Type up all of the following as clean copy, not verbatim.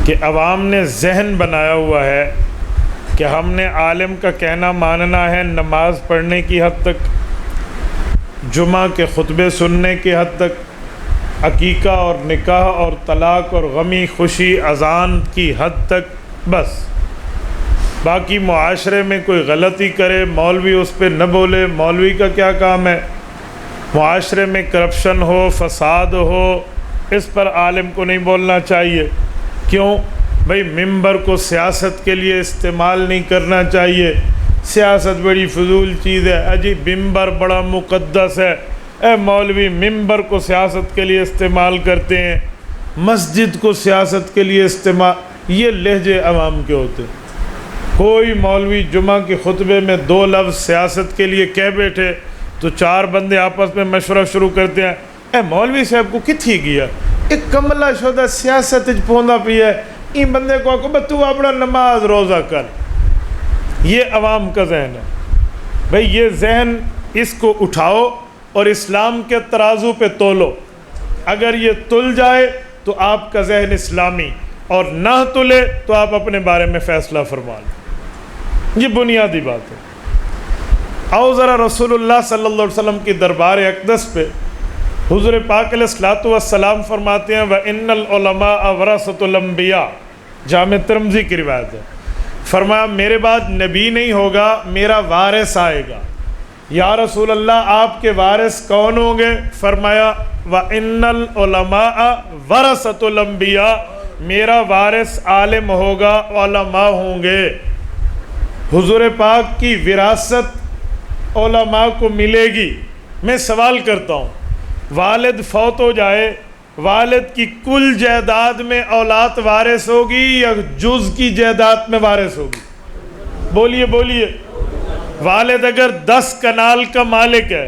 کہ عوام نے ذہن بنایا ہوا ہے کہ ہم نے عالم کا کہنا ماننا ہے نماز پڑھنے کی حد تک، جمعہ کے خطبے سننے کی حد تک، عقیقہ اور نکاح اور طلاق اور غمی خوشی اذان کی حد تک، بس باقی معاشرے میں کوئی غلطی کرے مولوی اس پہ نہ بولے، مولوی کا کیا کام ہے؟ معاشرے میں کرپشن ہو، فساد ہو، اس پر عالم کو نہیں بولنا چاہیے۔ کیوں؟ بھئی ممبر کو سیاست کے لیے استعمال نہیں کرنا چاہیے، سیاست بڑی فضول چیز ہے، اجی ممبر بڑا مقدس ہے، اے مولوی ممبر کو سیاست کے لیے استعمال کرتے ہیں، مسجد کو سیاست کے لیے استعمال، یہ لہجے عوام کے ہوتے ہیں۔ کوئی مولوی جمعہ کے خطبے میں 2 لفظ سیاست کے لیے کہہ بیٹھے تو 4 بندے آپس میں مشورہ شروع کرتے ہیں، اے مولوی صاحب کو کتھی گیا، ایک کملہ شدہ سیاست پوندا پی ہے، این بندے کو آکو تو اپنا نماز روزہ کر۔ یہ عوام کا ذہن ہے۔ بھئی یہ ذہن اس کو اٹھاؤ اور اسلام کے ترازو پہ تولو، اگر یہ تل جائے تو آپ کا ذہن اسلامی، اور نہ تلے تو آپ اپنے بارے میں فیصلہ فرما لیں۔ یہ بنیادی بات ہے۔ آؤ ذرا رسول اللہ صلی اللہ علیہ وسلم کی دربار اقدس پہ حضور پاک علیہ الصلوۃ والسلام فرماتے ہیں وَإِنَّ الْعُلَمَاءَ وَرَثَةُ الْأَنْبِيَاء، جامع ترمذی کی روایت ہے۔ فرمایا میرے بعد نبی نہیں ہوگا، میرا وارث آئے گا۔ یا رسول اللہ آپ کے وارث کون ہوں گے؟ فرمایا وَإِنَّ الْعُلَمَاءَ وَرَثَةُ الْأَنْبِيَاء، میرا وارث عالم ہوگا، علماء ہوں گے۔ حضور پاک کی وراثت علماء کو ملے گی۔ میں سوال کرتا ہوں، والد فوت ہو جائے، والد کی کل جائیداد میں اولاد وارث ہوگی یا جز کی جائیداد میں وارث ہوگی؟ بولیے بولیے۔ والد اگر 10 کنال کا مالک ہے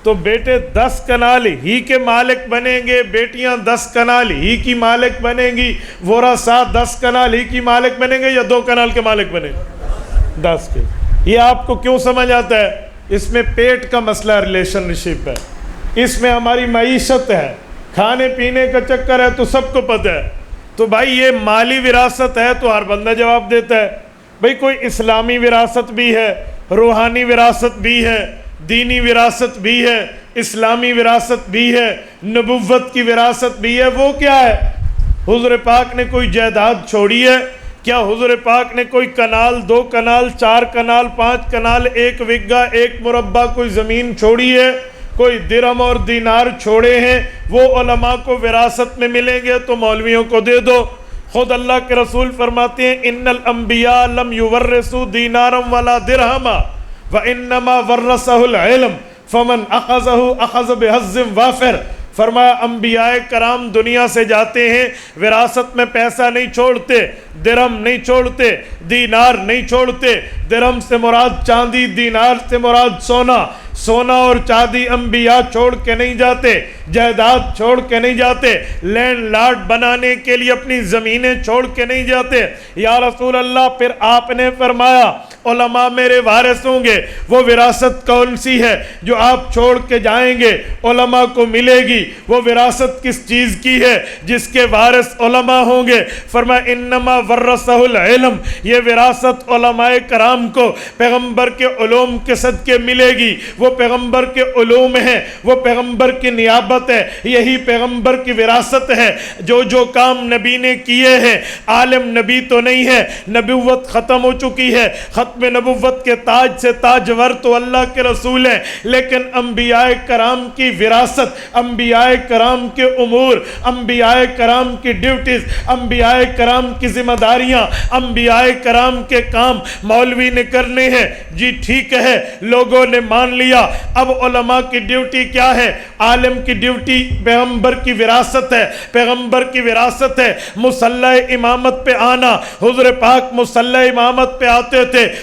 تو بیٹے 10 کنال ہی کے مالک بنیں گے، بیٹیاں 10 کنال ہی کی مالک بنیں گی، ورثاء 10 کنال ہی کی مالک بنیں گے یا 2 کنال کے مالک بنیں گے؟ 10 کے۔ یہ آپ کو کیوں سمجھ آتا ہے؟ اس میں پیٹ کا مسئلہ ریلیشن شپ ہے، اس میں ہماری معیشت ہے، کھانے پینے کا چکر ہے، تو سب کو پتہ ہے۔ تو بھائی یہ مالی وراثت ہے تو ہر بندہ جواب دیتا ہے۔ بھائی کوئی اسلامی وراثت بھی ہے، روحانی وراثت بھی ہے، دینی وراثت بھی ہے، اسلامی وراثت بھی ہے، نبوت کی وراثت بھی ہے۔ وہ کیا ہے؟ حضور پاک نے کوئی جائیداد چھوڑی ہے؟ کیا حضور پاک نے کوئی کنال، 2 کنال، 4 کنال، 5 کنال، 1 وگا، 1 مربع کوئی زمین چھوڑی ہے؟ کوئی درہم اور دینار چھوڑے ہیں؟ وہ علماء کو وراثت میں ملیں گے تو مولویوں کو دے دو۔ خود اللہ کے رسول فرماتے ہیں ان الانبیاء لم یورثوا دینارا ولا درہما وانما ورثه العلم فمن اخذه اخذ بحظ وافر۔ فرمایا انبیاء کرام دنیا سے جاتے ہیں، وراثت میں پیسہ نہیں چھوڑتے، درہم نہیں چھوڑتے، دینار نہیں چھوڑتے۔ درہم سے مراد چاندی، دینار سے مراد سونا۔ سونا اور چاندی انبیاء چھوڑ کے نہیں جاتے، جائیداد چھوڑ کے نہیں جاتے، لینڈ لارڈ بنانے کے لیے اپنی زمینیں چھوڑ کے نہیں جاتے۔ یا رسول اللہ پھر آپ نے فرمایا علماء میرے وارث ہوں گے، وہ وراثت کون سی ہے جو آپ چھوڑ کے جائیں گے علماء کو ملے گی؟ وہ وراثت کس چیز کی ہے جس کے وارث علماء ہوں گے؟ فرمایا انما ورثہ العلم، یہ وراثت علماء کرام کو پیغمبر کے علوم کے صدقے ملے گی۔ وہ پیغمبر کے علوم ہیں، وہ پیغمبر کی نیابت ہے، یہی پیغمبر کی وراثت ہے۔ جو کام نبی نے کیے ہیں، عالم نبی تو نہیں ہے، نبوت ختم ہو چکی ہے، ختم نبوت کے تاج سے تاجور تو اللہ کے رسول ہیں، لیکن انبیاء کرام کی وراثت، انبیاء کرام کے امور، انبیاء کرام کی ڈیوٹیز، انبیاء کرام کی ذمہ داریاں، انبیاء کرام کے کام مولوی نے کرنے ہیں۔ جی ٹھیک ہے، لوگوں نے مان لیا۔ اب علماء کی ڈیوٹی کیا ہے؟ عالم کی ڈیوٹی پیغمبر کی وراثت ہے، پیغمبر کی وراثت ہے۔ مصلی امامت پہ آنا، حضور پاک مصلی امامت پہ آتے تھے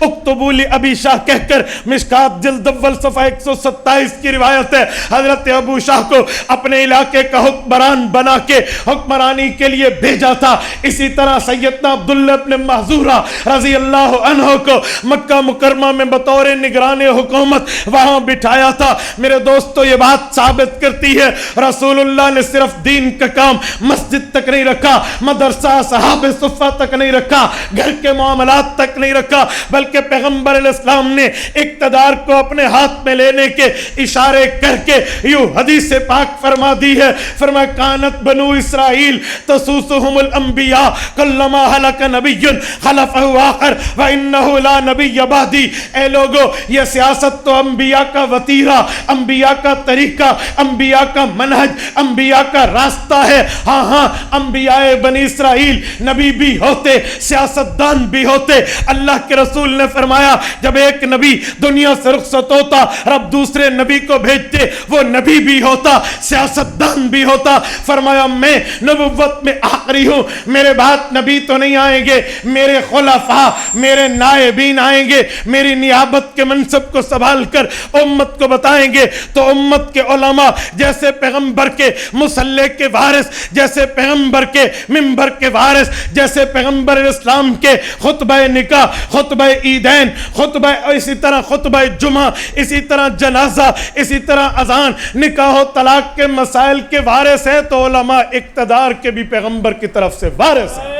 اکتبوا لابی شاہ کہہ کر مشکات جلد اول صفحہ 127 کی روایت ہے، حضرت ابو شاہ کو اپنے علاقے کا حکمران بنا کے حکمرانی کے لیے بھیجا تھا۔ اسی طرح سیدنا عبداللہ ابن محذورہ رضی اللہ عنہ کو مکہ مکرمہ میں بطور نگران حکومت وہاں بٹھایا تھا۔ میرے دوستو یہ بات ثابت کرتی ہے رسول اللہ نے صرف دین کا کام مسجد تک نہیں رکھا، مدرسہ صحاب صفہ تک نہیں رکھا، گھر کے معاملات تک نہیں رکھا، بلکہ پیغمبر علیہ السلام نے اقتدار کو اپنے ہاتھ میں لینے کے اشارے کر کے یوں حدیث پاک فرما دی ہے، فرمایا کانت بنو اسرائیل تسوسہم الانبیاء کلما ہلک نبی خلفہ آخر وانہ لا نبی بعدی۔ اے لوگو یہ سیاست تو انبیاء کا وتیرہ، انبیاء کا طریقہ، انبیاء کا منہج، انبیاء کا راستہ ہے۔ ہاں ہاں انبیاء بنی اسرائیل نبی بھی ہوتے، سیاستدان بھی ہوتے۔ اللہ کے رسول نے فرمایا جب ایک نبی دنیا سے رخصت ہوتا رب دوسرے نبی کو بھیجتے، وہ نبی بھی ہوتا، سیاستدان بھی ہوتا۔ فرمایا میں نبوت میں آخری ہوں، میرے بعد نبی تو نہیں آئیں گے، میرے خلفاء میرے نائبین آئیں گے، میری نیابت کے منصب کو سنبھال کر امت کو بتائیں گے۔ تو امت کے علماء جیسے پیغمبر کے مصلی کے وارث، جیسے پیغمبر کے منبر کے وارث، جیسے پیغمبر اسلام کے خطبہ نکاح، خطبہ عیدین، خطبہ اسی طرح خطبہ جمعہ، اسی طرح جنازہ، اسی طرح اذان، نکاح و طلاق کے مسائل کے وارث ہیں، تو علماء اقتدار کے بھی پیغمبر کی طرف سے وارث ہیں۔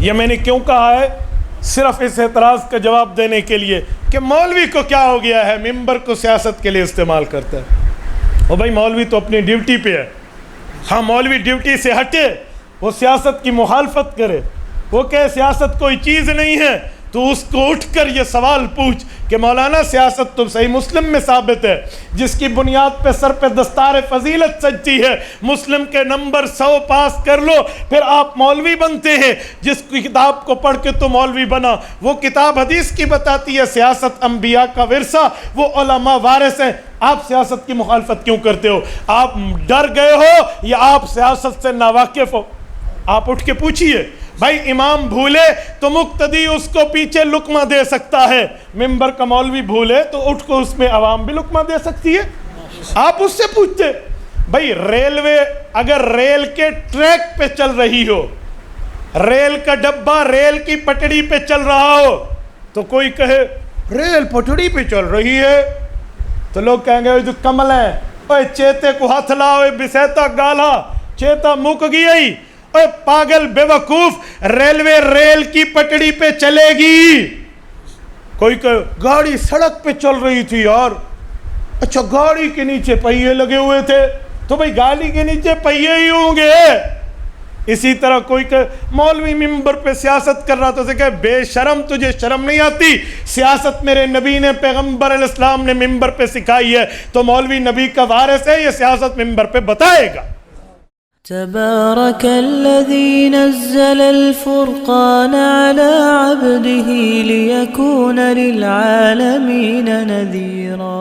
یہ میں نے کیوں کہا ہے؟ صرف اس اعتراض کا جواب دینے کے لیے کہ مولوی کو کیا ہو گیا ہے منبر کو سیاست کے لیے استعمال کرتا ہے۔ او بھائی مولوی تو اپنی ڈیوٹی پہ ہے، ہاں مولوی ڈیوٹی سے ہٹے، وہ سیاست کی مخالفت کرے، وہ کہے سیاست کوئی چیز نہیں ہے، تو اس کو اٹھ کر یہ سوال پوچھ کہ مولانا سیاست تو صحیح مسلم میں ثابت ہے، جس کی بنیاد پہ سر پہ دستار فضیلت سجتی ہے، مسلم کے نمبر 100 پاس کر لو پھر آپ مولوی بنتے ہیں۔ جس کی کتاب کو پڑھ کے تو مولوی بنا، وہ کتاب حدیث کی بتاتی ہے سیاست انبیاء کا ورثہ، وہ علماء وارث ہیں۔ آپ سیاست کی مخالفت کیوں کرتے ہو؟ آپ ڈر گئے ہو یا آپ سیاست سے ناواقف ہو؟ آپ اٹھ کے پوچھئے۔ بھائی امام بھولے تو مقتدی اس کو پیچھے لقمہ دے سکتا ہے، منبر کا مولوی بھولے تو اٹھ کو اس میں عوام بھی لقمہ دے سکتی ہے۔ آپ اس سے پوچھتے بھائی ریلوے اگر ریل کے ٹریک پہ چل رہی ہو، ریل کا ڈبہ ریل کی پٹڑی پہ چل رہا ہو، تو کوئی کہے ریل پٹڑی پہ چل رہی ہے تو لوگ کہیں گے جو کمل ہے، اوے چیتے کو ہاتھ لاؤ، بسیتا گالا چیتا مک گیا ہی، اوے پاگل بے وقوف، ریلوے ریل کی پٹڑی پہ چلے گی۔ کوئی کہ گاڑی سڑک پہ چل رہی تھی یار، اچھا گاڑی کے نیچے پہیے لگے ہوئے تھے، تو بھئی گاڑی کے نیچے پہیے ہی ہوں گے۔ اسی طرح کوئی کہ مولوی منبر پہ سیاست کر رہا تو اسے کہ بے شرم تجھے شرم نہیں آتی؟ سیاست میرے نبی نے پیغمبر علیہ السلام نے منبر پہ سکھائی ہے، تو مولوی نبی کا وارث ہے، یہ سیاست منبر پہ بتائے گا۔ تبارك الذي نزل الفرقان على عبده ليكون للعالمين نذيرا